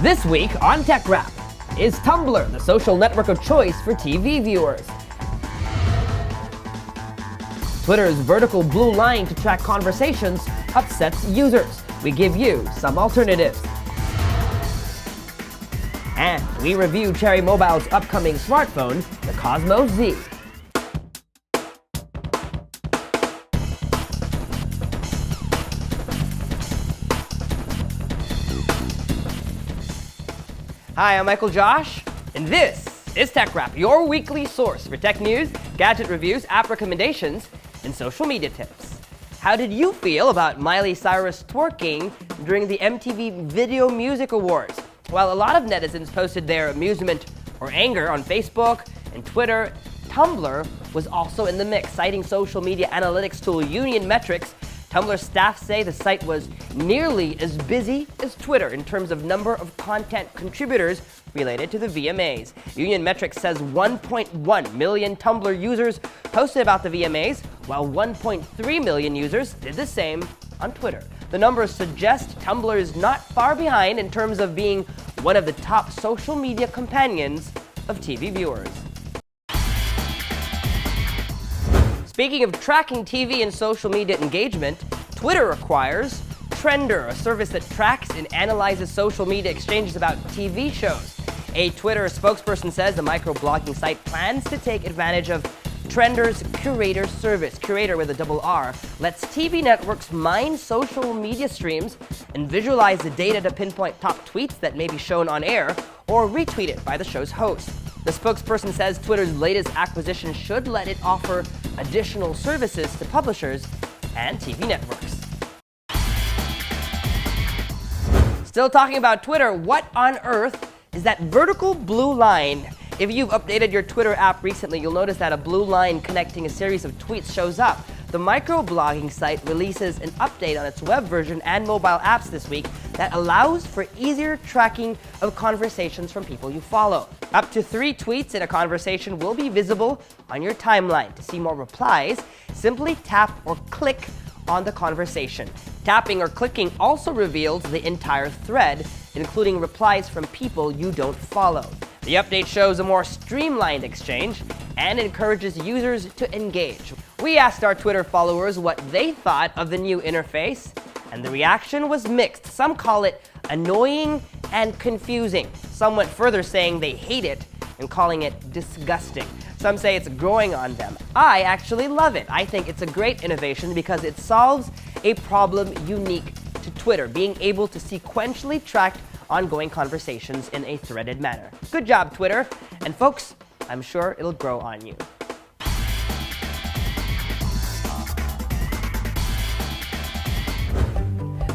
This week on TechRap, is Tumblr the social network of choice for TV viewers? Twitter's vertical blue line to track conversations upsets users. We give you some alternatives. And we review Cherry Mobile's upcoming smartphone, the Cosmos Z. Hi, I'm Michael Josh, and this is TechRap, your weekly source for tech news, gadget reviews, app recommendations, and social media tips. How did you feel about Miley Cyrus twerking during the MTV Video Music Awards? While a lot of netizens posted their amusement or anger on Facebook and Twitter, Tumblr was also in the mix, citing social media analytics tool Union Metrics. Tumblr staff say the site was nearly as busy as Twitter in terms of number of content contributors related to the VMAs. Union Metrics says 1.1 million Tumblr users posted about the VMAs, while 1.3 million users did the same on Twitter. The numbers suggest Tumblr is not far behind in terms of being one of the top social media companions of TV viewers. Speaking of tracking TV and social media engagement, Twitter acquires Trender, a service that tracks and analyzes social media exchanges about TV shows. A Twitter spokesperson says the microblogging site plans to take advantage of Trender's Curator service. Curator, with a double R, lets TV networks mine social media streams and visualize the data to pinpoint top tweets that may be shown on air or retweeted by the show's host. The spokesperson says Twitter's latest acquisition should let it offer additional services to publishers and TV networks. Still talking about Twitter, what on earth is that vertical blue line? If you've updated your Twitter app recently, you'll notice that a blue line connecting a series of tweets shows up. The microblogging site releases an update on its web version and mobile apps this week that allows for easier tracking of conversations from people you follow. Up to 3 tweets in a conversation will be visible on your timeline. To see more replies, simply tap or click on the conversation. Tapping or clicking also reveals the entire thread, including replies from people you don't follow. The update shows a more streamlined exchange and encourages users to engage. We asked our Twitter followers what they thought of the new interface, and the reaction was mixed. Some call it annoying and confusing. Some went further, saying they hate it and calling it disgusting. Some say it's growing on them. I actually love it. I think it's a great innovation because it solves a problem unique to Twitter, being able to sequentially track ongoing conversations in a threaded manner. Good job, Twitter. And folks, I'm sure it'll grow on you.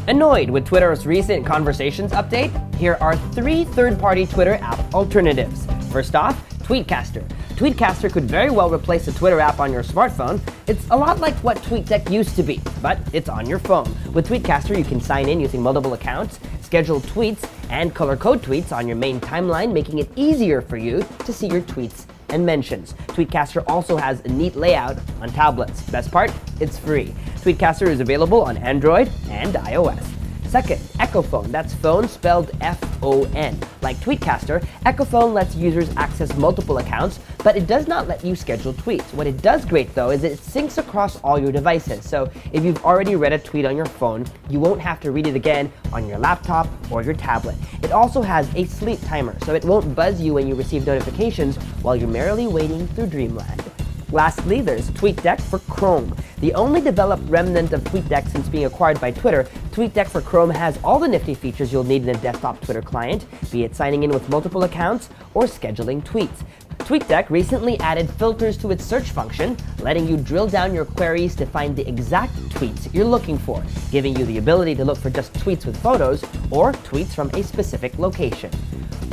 Annoyed with Twitter's recent conversations update? Here are 3 third-party Twitter app alternatives. First off, Tweetcaster. Tweetcaster could very well replace the Twitter app on your smartphone. It's a lot like what TweetDeck used to be, but it's on your phone. With Tweetcaster, you can sign in using multiple accounts, schedule tweets, and color code tweets on your main timeline, making it easier for you to see your tweets and mentions. Tweetcaster also has a neat layout on tablets. Best part, it's free. Tweetcaster is available on Android and iOS. Second, Echophone. That's phone spelled F-O-N. Like Tweetcaster, Echophone lets users access multiple accounts, but it does not let you schedule tweets. What it does great, though, is it syncs across all your devices. So if you've already read a tweet on your phone, you won't have to read it again on your laptop or your tablet. It also has a sleep timer, so it won't buzz you when you receive notifications while you're merrily wading through dreamland. Lastly, there's TweetDeck for Chrome. The only developed remnant of TweetDeck since being acquired by Twitter, TweetDeck for Chrome has all the nifty features you'll need in a desktop Twitter client, be it signing in with multiple accounts or scheduling tweets. TweetDeck recently added filters to its search function, letting you drill down your queries to find the exact tweets you're looking for, giving you the ability to look for just tweets with photos or tweets from a specific location.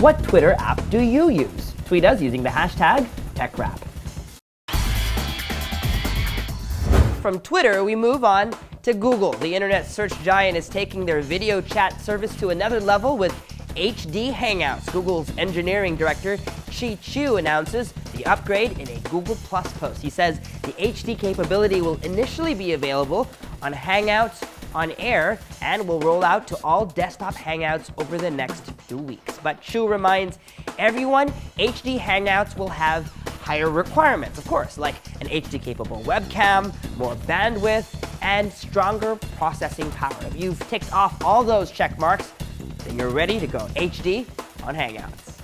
What Twitter app do you use? Tweet us using the hashtag TechRap. From Twitter, we move on to Google. The internet search giant is taking their video chat service to another level with HD Hangouts. Google's engineering director, Chi Chu, announces the upgrade in a Google Plus post. He says the HD capability will initially be available on Hangouts on air and will roll out to all desktop Hangouts over the next 2 weeks. But Chu reminds everyone HD Hangouts will have higher requirements, of course, like an HD-capable webcam, more bandwidth, and stronger processing power. If you've ticked off all those check marks, then you're ready to go HD on Hangouts.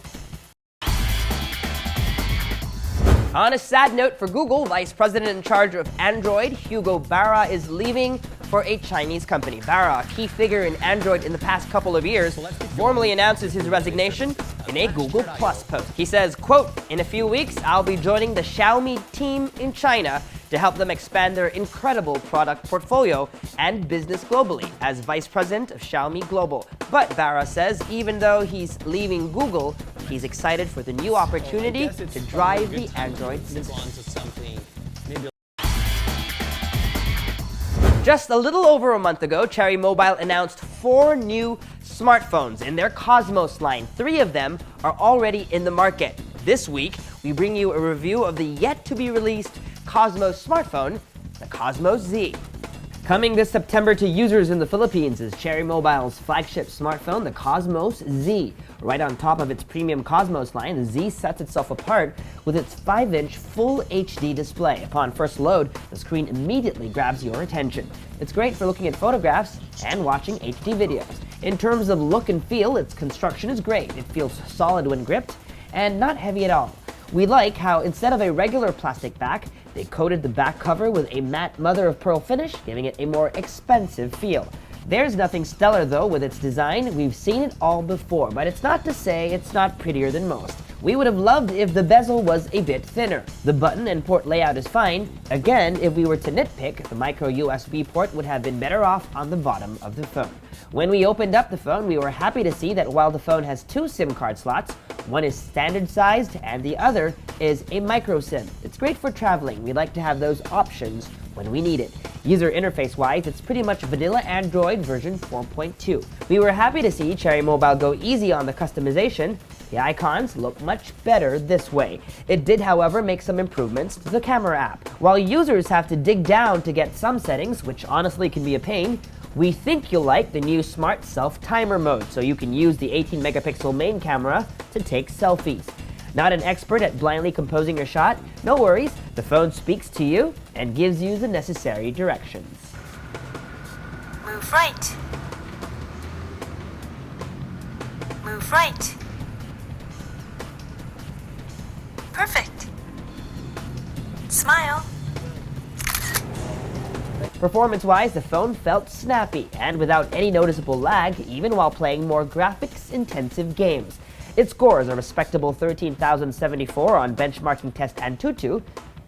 On a sad note for Google, Vice President in charge of Android, Hugo Barra, is leaving for a Chinese company. Barra, a key figure in Android in the past couple of years, formally announces his resignation in a Google Plus post. He says, quote, "In a few weeks, I'll be joining the Xiaomi team in China to help them expand their incredible product portfolio and business globally as Vice President of Xiaomi Global." But Barra says even though he's leaving Google, he's excited for the new opportunity to drive the Android system. Just a little over a month ago, Cherry Mobile announced 4 new smartphones in their Cosmos line. 3 of them are already in the market. This week, we bring you a review of the yet-to-be-released Cosmos smartphone, the Cosmos Z. Coming this September to users in the Philippines is Cherry Mobile's flagship smartphone, the Cosmos Z. Right on top of its premium Cosmos line, the Z sets itself apart with its 5-inch full HD display. Upon first load, the screen immediately grabs your attention. It's great for looking at photographs and watching HD videos. In terms of look and feel, its construction is great. It feels solid when gripped and not heavy at all. We like how instead of a regular plastic back, they coated the back cover with a matte mother-of-pearl finish, giving it a more expensive feel. There's nothing stellar though with its design. We've seen it all before, but it's not to say it's not prettier than most. We would have loved if the bezel was a bit thinner. The button and port layout is fine. Again, if we were to nitpick, the micro USB port would have been better off on the bottom of the phone. When we opened up the phone, we were happy to see that while the phone has 2 SIM card slots, one is standard sized and the other is a micro SIM. It's great for traveling. We like to have those options when we need it. User interface wise, it's pretty much vanilla Android version 4.2. We were happy to see Cherry Mobile go easy on the customization. The icons look much better this way. It did, however, make some improvements to the camera app. While users have to dig down to get some settings, which honestly can be a pain, we think you'll like the new Smart Self Timer mode, so you can use the 18-megapixel main camera to take selfies. Not an expert at blindly composing your shot? No worries, the phone speaks to you and gives you the necessary directions. Move right. Move right. Perfect. Smile. Performance-wise, the phone felt snappy and without any noticeable lag, even while playing more graphics-intensive games. It scores a respectable 13,074 on benchmarking test Antutu.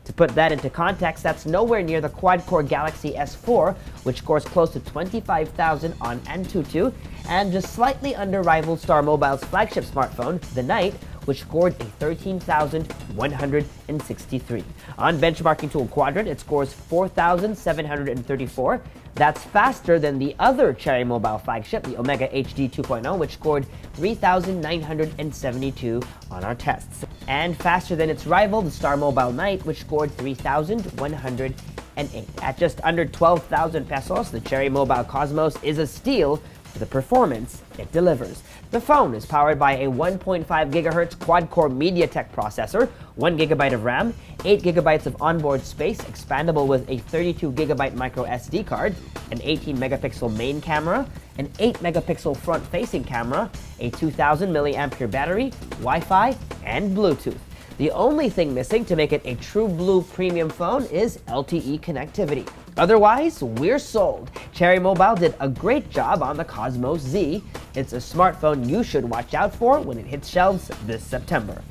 To put that into context, that's nowhere near the quad-core Galaxy S4, which scores close to 25,000 on Antutu, and just slightly under rival Star Mobile's flagship smartphone, the Knight, which scored a 13,163. On benchmarking tool Quadrant, it scores 4,734. That's faster than the other Cherry Mobile flagship, the Omega HD 2.0, which scored 3,972 on our tests. And faster than its rival, the Star Mobile Knight, which scored 3,108. At just under 12,000 pesos, the Cherry Mobile Cosmos is a steal for the performance it delivers. The phone is powered by a 1.5 GHz quad-core MediaTek processor, 1 GB of RAM, 8 GB of onboard space, expandable with a 32 GB micro SD card, an 18 megapixel main camera, an 8 megapixel front-facing camera, a 2000 mAh battery, Wi-Fi, and Bluetooth. The only thing missing to make it a true blue premium phone is LTE connectivity. Otherwise, we're sold. Cherry Mobile did a great job on the Cosmos Z. It's a smartphone you should watch out for when it hits shelves this September.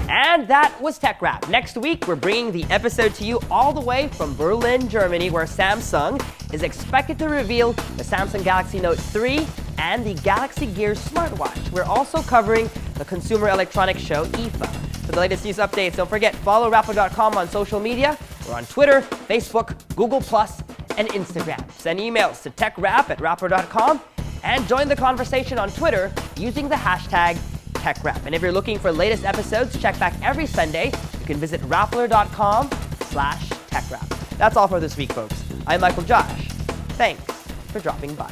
And that was TechRap. Next week, we're bringing the episode to you all the way from Berlin, Germany, where Samsung is expected to reveal the Samsung Galaxy Note 3 and the Galaxy Gear smartwatch. We're also covering the Consumer Electronics Show, IFA. For the latest news updates, don't forget, follow Rappler.com on social media. We're on Twitter, Facebook, Google+, and Instagram. Send emails to techrap@rappler.com and join the conversation on Twitter using the hashtag TechRap. And if you're looking for latest episodes, check back every Sunday. You can visit Rappler.com/ @TechRap. That's all for this week, folks. I'm Michael Josh. Thanks for dropping by.